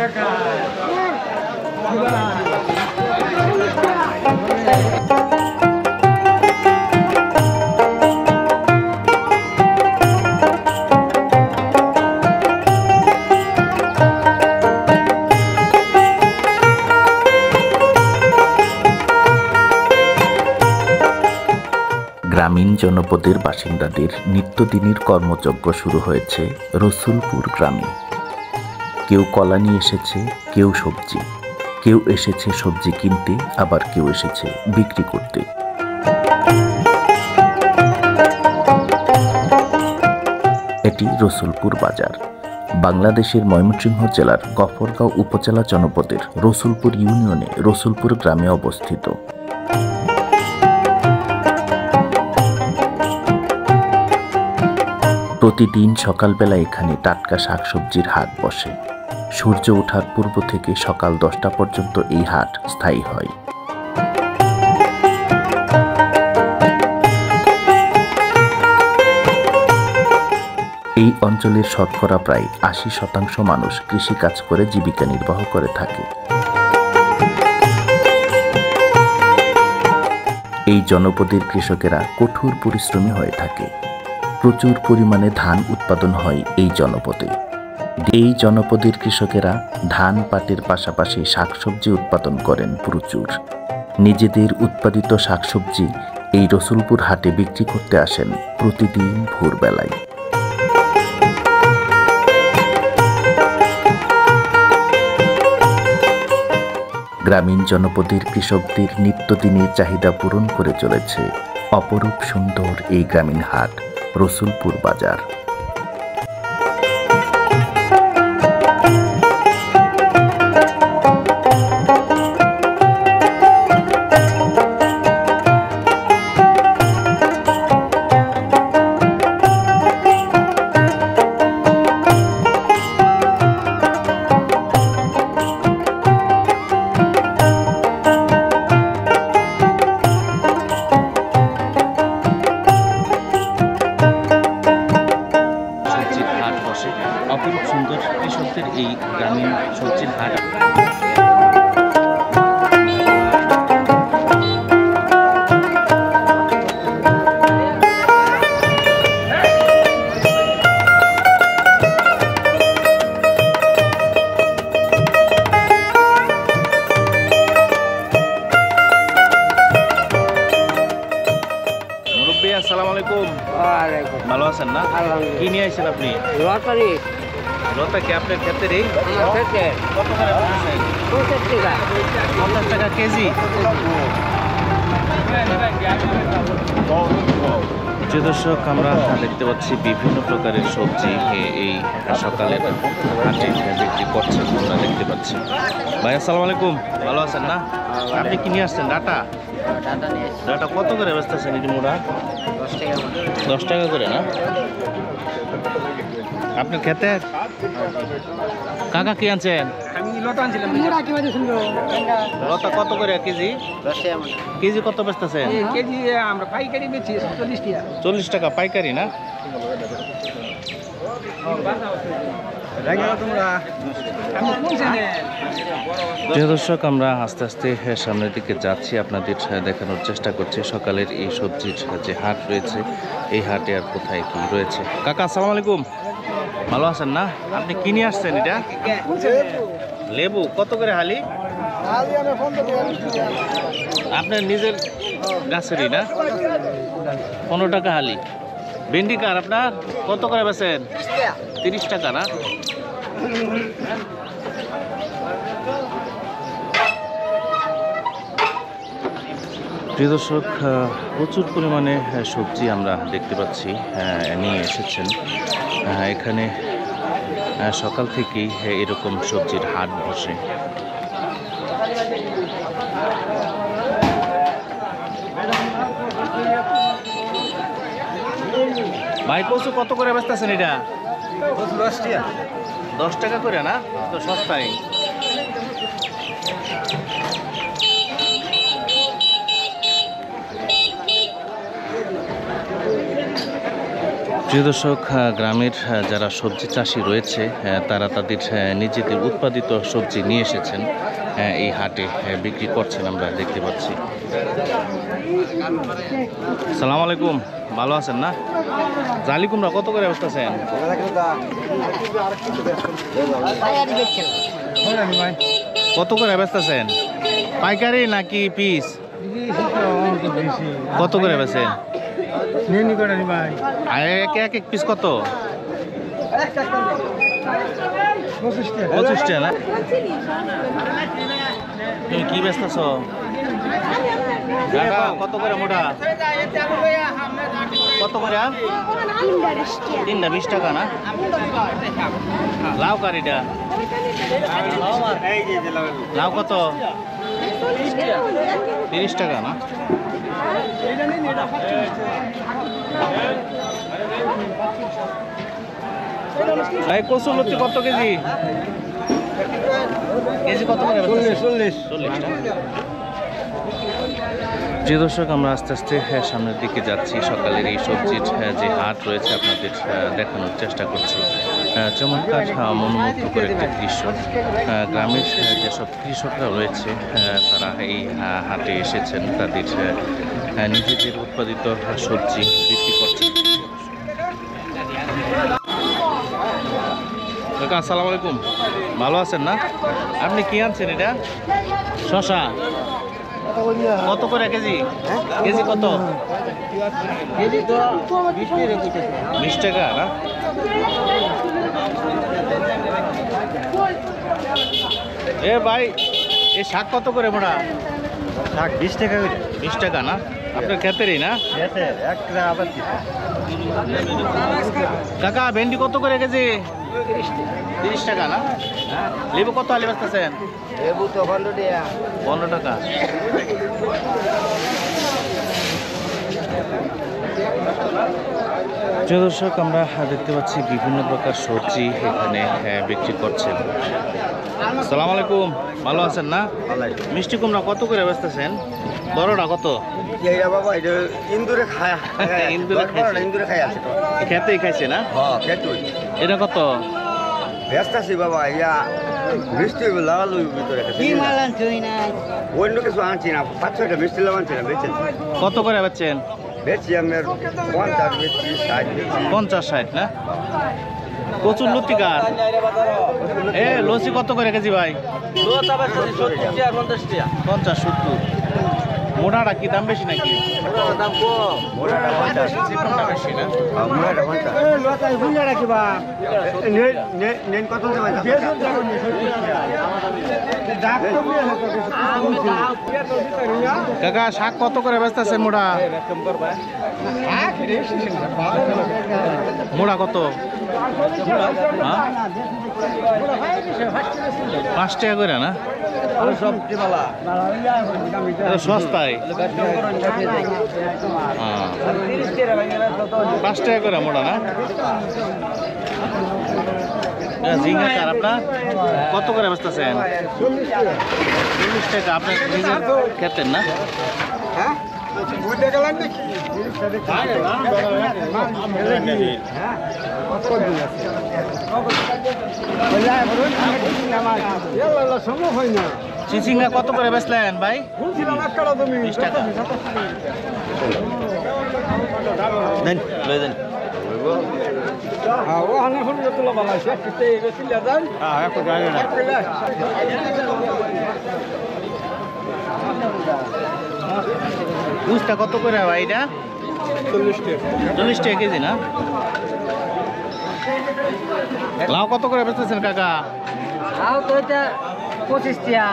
গ্রামীণ জনপদের বাসিন্দাদের নিত্যদিনের কর্মযজ্ঞ শুরু হয়েছে রসুলপুর গ্রামে। কেউ কলা নিয়ে এসেছে, কেউ সবজি, কেউ এসেছে সবজি কিনতে, আবার কেউ এসেছে বিক্রি করতে। এটি রসুলপুর বাজার। বাংলাদেশের ময়মনসিংহ জেলার গফরগাঁও উপজেলা জনপদের রসুলপুর ইউনিয়নে রসুলপুর গ্রামে অবস্থিত। প্রতিদিন সকালবেলা এখানে টাটকা শাকসবজির হাট বসে। সূর্য ওঠার পূর্ব থেকে সকাল 10টা পর্যন্ত এই হাট স্থায়ী হয়। এই অঞ্চলের শতকরা প্রায় 80% মানুষ কৃষিকাজ করে জীবিকা নির্বাহ করে থাকে। এই জনপদের কৃষকেরা কঠোর পরিশ্রমী হয়ে থাকে। প্রচুর পরিমাণে ধান উৎপাদন হয় এই জনপদে। এই জনপদের কৃষকেরা ধান পাটের পাশাপাশি শাকসবজি উৎপাদন করেন প্রচুর। নিজেদের উৎপাদিত শাকসবজি এই রসুলপুর হাটে বিক্রি করতে আসেন প্রতিদিন ভোরবেলায়। গ্রামীণ জনপদের কৃষকদের নিত্যদিনের চাহিদা পূরণ করে চলেছে অপরূপ সুন্দর এই গ্রামীণ হাট রসুলপুর বাজার। অপরূপ সুন্দর কৃষকদের এই গ্রামীণ সবজির হাট। মুরব্বী আসসালামু আলাইকুম। ভালো আছেন না? কি নিয়ে আসছেন আপনি? লতা কি আপনার ক্ষেতের? কত করে বলছেন? 50 টাকা কেজি। যে দর্শক, আমরা দেখতে পাচ্ছি বিভিন্ন প্রকারের সবজি এই সকালের হাটে বিক্রি করছেন, আমরা দেখতে পাচ্ছি। ভাই আসসালামু আলাইকুম, ভালো আছেন না? আপনি কি নিয়ে আসছেন? ডাটা কত করে বেচতেছেন? এটি মোড়া 10 টাকা করে না? আপনার খেতে কাকা কি আনছেন? লতা কত করে কেজি? কেজি কত বেচতেছেন? কেজি আমরা পাইকারি বেচি 40 টাকা পাইকারি না? প্রিয় দর্শক, আমরা আস্তে আস্তে সামনের দিকে যাচ্ছি, আপনাদের দেখানোর চেষ্টা করছি সকালের এই সবজির যে হাট রয়েছে, এই হাটে আর কোথায় কি রয়েছে। কাকা আসসালামু আলাইকুম, ভালো আছেন না? আপনি কি নিয়ে আসছেন? এটা লেবু কত করে হালি? আপনার নিজের গাছেরই না? 15 টাকা হালি। ভেন্ডি কার আপনার? কত করে বেচেন? 30 টাকা না? প্রিয় দর্শক, প্রচুর পরিমাণে সবজি আমরা দেখতে পাচ্ছি নিয়ে এসেছেন এখানে। সকাল থেকেই এরকম সবজির হাট বসে। ভাই কচু কত করে বেচতেছেন? এটা 10 টাকা করে না? তো সস্তায়। প্রিয় দর্শক, গ্রামের যারা সবজি চাষি রয়েছে তারা তাদের নিজেদের উৎপাদিত সবজি নিয়ে এসেছেন এই হাটে বিক্রি করছেন, আমরা দেখতে পাচ্ছি। আসসালামু আলাইকুম, ভালো আছেন না? জালি কুমড়া কত করে বসতেছেন? কত করে বেচতেছেন? পাইকারি নাকি পিস? কত করে বেচেন? এক এক পিস কত? 25 টাকা না? তুমি কি বেচতেছ? কত করে মোটা? কত করে? 3 টাকা না? লাউ কারিটা লাউ কত? 30 টাকা না? কচুর লতি কত কেজি? কেজি কত করে? 40। যে দর্শক, আমরা আস্তে আস্তে সামনের দিকে যাচ্ছি। সকালের এই সবজির যে হাট রয়েছে আপনাদের দেখানোর চেষ্টা করছি। চমৎকার মনোমুগ্ধকর একটি দৃশ্য। গ্রামের যেসব কৃষকরা রয়েছে তারা এই হাটে এসেছেন, তাদের নিজেদের উৎপাদিত সবজি বিক্রি করছেন। কাকা আসসালামু আলাইকুম, ভালো আছেন না? আপনি কি আনছেন এটা? শশা কত করে কেজি? কেজি কত? 20 টাকা না? এ ভাই, এই শাক কত করে মোড়া? শাক 20 টাকা করে। 20 টাকা না? আপনার ক্ষেতেরই না? কাকা ভেন্ডি কত করে কেজি? 30 টাকা না? লেবু কত আলি বেচতেছেন? লেবু তো 15 টাকা। 15 টাকা। প্রিয় দর্শক, আমরা দেখতে পাচ্ছি বিভিন্ন প্রকার সবজি এখানে বিক্রি করছেন। আসসালামু আলাইকুম, ভালো আছেন না? মিষ্টি কুমড়া কত করে বেচতেছেন? বড়টা কত? বাবা এটা ইন্দুরে খায়। ইন্দুরে খাই আছে। খেতেই খাইছে না? হ্যাঁ খেতুই। এটা কত? ব্যস্ত আছি বাবা, ইয়া মিষ্টি লাগালো ভিতরে। কি মাল আনছই না? অন্য কিছু আনছি না, 5-6টা মিষ্টি লাগানো আনছি না, বেচেছি। কত করে বেচছেন? বেচছি আমি 50 বেচছি, 60 বেচছি। 50-60 না? প্রচুর লতি গাছ। এ লসি কত করে কেজি ভাই? 50-70। মোটাটা কি দাম বেশি নাকি? দাম কম। মোটাটা 50, চিকনটা বেশি না? মোটাটা 50। নেন কত দেবেন? কাকা শাক কত করে বেচতেছেন মোটা? মোটা কত? হ্যাঁ? 5 টাকা করে না? সস্তায়। 5 টাকা করে মোটা না? ঝিঙ্গা কার আপনার কত করে বেচতেছেন? 40 টাকা। আপনার নিজের খেতেন না? চিচিঙ্গা কত করে বেচলেন ভাই? 20 টাকা। দেন লয়ে দেন। বুঝটা কত করে ভাই এটা? 40 টাকা কেজি না? লাউ কত করে বেচতেছেন কাকা? লাউ তো এটা 25 টাকা।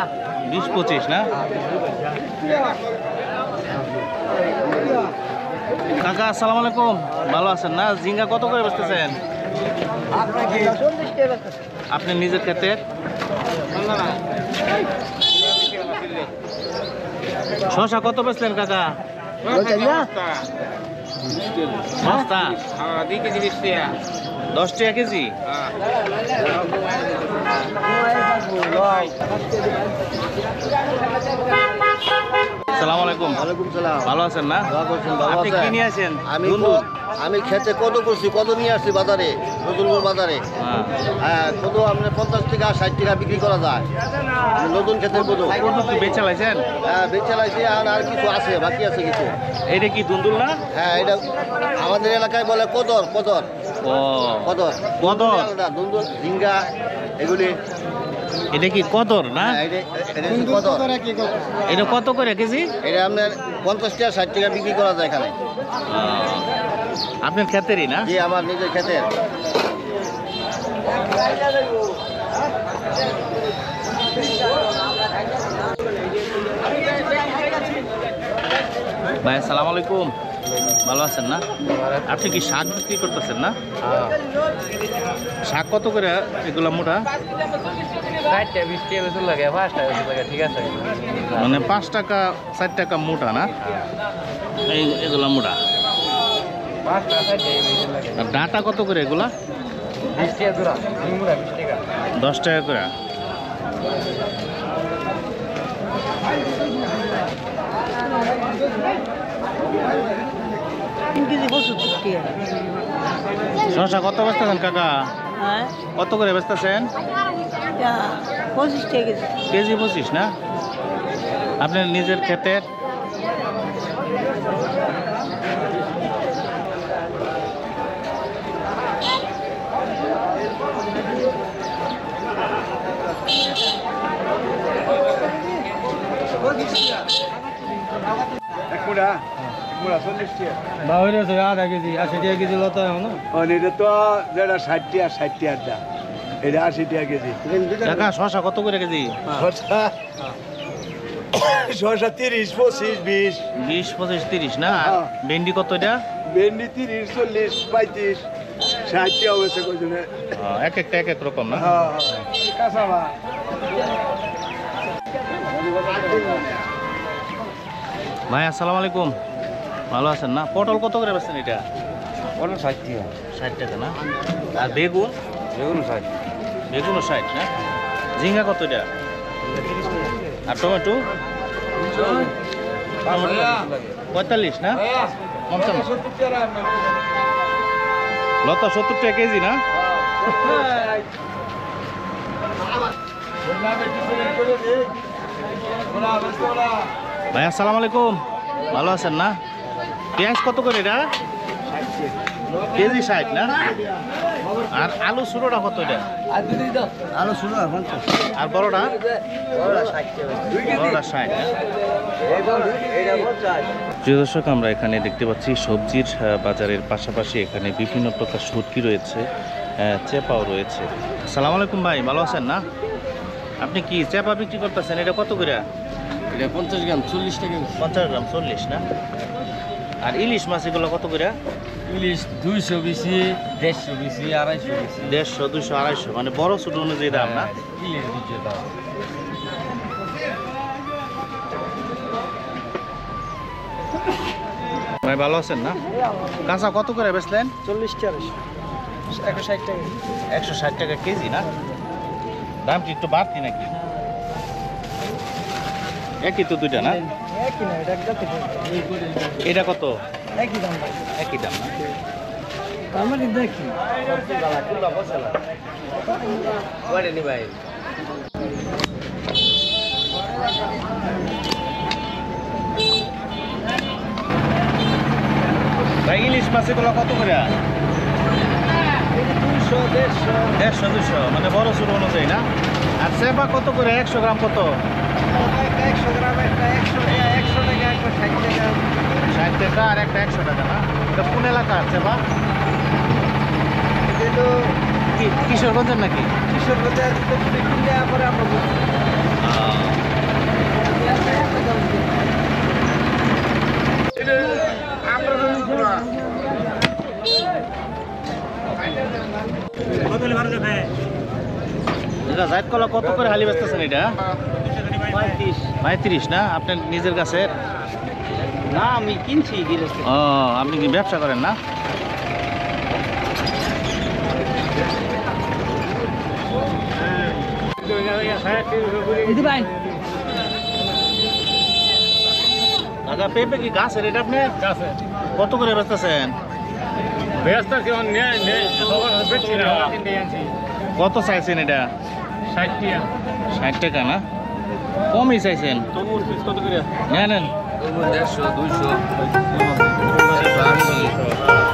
20-25 না? কাকা আসসালামু আলাইকুম, ভালো আছেন না? ঝিঙ্গা কত করে বেচতেছেন? আপনি নিজের ক্ষেতে? শশা কত বেচলেন কাকা? সস্তা। 10 টাকা কেজি। আসসালামু আলাইকুম। ওয়ালাইকুম সালাম। ভালো আছেন না? ভালো আছেন? আপনি কি নিয়ে আসেন? আমি দুন্দুল। আমি খেতে কত করছি, কত নিয়ে আসছি বাজারে, নতুনপুর বাজারে। হ্যাঁ হ্যাঁ, কত আপনার 50 টাকা 60 টাকা বিক্রি করা যায় নতুন ক্ষেতের কত। কত কি বেচে লাইছেন? হ্যাঁ, বেচে লাইছি, আর কিছু আছে, বাকি আছে কিছু। এটা কি দুন্দুল না? হ্যাঁ, এটা আমাদের এলাকায় বলে কদর, কদর, ও কদর, কদর। দুন্দুল, ঝিঙ্গা এগুলি। এটা কি কদর না? হ্যাঁ, এটা হচ্ছে কদর। এটা কত করে কেজি? এটা আপনার 50 টাকা 60 টাকা বিক্রি করা যায় এখানে। আপনার ক্ষেতেরই না? জি, আমার নিজের ক্ষেতের। ভাই আসসালামু আলাইকুম, ভালো আছেন না? আপনি কি শাক বিক্রি করতেছেন না? শাক কত করে এগুলা মোটা? 20 টাকা বেশি লাগে, 5 টাকা বেশি লাগে, ঠিক আছে। মানে 5 টাকা 4 টাকা মোটা না? এগুলা মোটা। 5 টাকা 60 টাকা বেশি লাগে। আর ডাটা কত করে এগুলা? 20 টাকা জোড়া, মুড়া 20 টাকা। 10 টাকা করে। শসা কত বেচতেছেন কাকা? কত করে বেচতেছেন? 25 টাকা কেজি। কেজি 25 না? আপনার নিজের ক্ষেতের? আধা কেজি 80 টাকা কেজি লতা না? এটা তো যেটা 60 টাকা 60 টাকার দাম, এটা 80 টাকা কেজি। কাকা শসা কত করে কেজি? শসা 30, 25, 20, 20, 25, 30 না? আর হ্যাঁ। ভেন্ডি কত এটা? ভেন্ডি 30, 40, 35, 60 টাকা হয়েছে কজনে। এক একটা এক এক রকম না? হ্যাঁ, কাঁচা মাছ। ভাই আসসালামু আলাইকুম, ভালো আছেন না? পটল কত করে বেচছেন এটা? 60 টাকা। 60 টাকা না? আর বেগুন? বেগুন 60। বেগুনও 60 না? ঝিঙ্গা কত এটা? আর টমেটো? 45 না? 55। লতা 70 টাকা কেজি না? ভাই আসসালামু আলাইকুম, ভালো আছেন না? পেঁয়াজ কত করে এটা? কেজি 60 না? আর আলু ছোটটা কত এটা? আলু শুরু 50, আর বড়টা? বড়টা 60 টাকা। বড়টা 60 না? প্রিয় দর্শক, আমরা এখানে দেখতে পাচ্ছি সবজির বাজারের পাশাপাশি এখানে বিভিন্ন প্রকার শুটকি রয়েছে, চেপাও রয়েছে। আসসালামু আলাইকুম ভাই, ভালো আছেন না? আপনি কি চেপা বিক্রি করতেছেন? এটা কত করে? এটা 50 গ্রাম 40 টাকা। 50 গ্রাম 40 না? আর ইলিশ মাছ এগুলো কত করে? ইলিশ 200 বেশি, 150 বেশি, 250 বেশি। 150, 200, 250, মানে বড় ছোট অনুযায়ী দাম না? ইলিশ 200 দাম। ভাই ভালো আছেন না? কাঁচা কত করে বেচলেন? 40 টাকা। 160 টাকা। 160 টাকা কেজি না? দাম কি একটু বাড়তি নাকি? একই তো দুইটা না? একই না, এটা কত? এটা কত? একই দাম ভাই। একই দাম না? আমার দেখি ভাই। ভাই ইলিশ মাছ এগুলো কত করে? 200, 150। 150, 200, মানে বড় ছোট অনুযায়ী না? আর চেপা কত করে? 100 গ্রাম কত? 100 গ্রাম একটা 100 টাকা, 100 টাকা, 160 টাকা। 60 টাকা আর একটা 100 টাকা না? এটা কোন এলাকার চেপা? এটা কিশোরগঞ্জের নাকি? কিশোরগঞ্জের কিনলে আমরা এটা জাইদ কলা কত করে হালি বেচতেছেন এটা? 35 না? আপনার নিজের গাছের? না, আমি কিনছি গিরেছি। ও, আপনি কি ব্যবসা করেন না? দাদা পেঁপে কি গাছের? এটা আপনার কত করে বেচতেছেন? কত চাইছেন এটা? 60 টাকা না, কমই চাইছেন। নেন 150, 200, 180।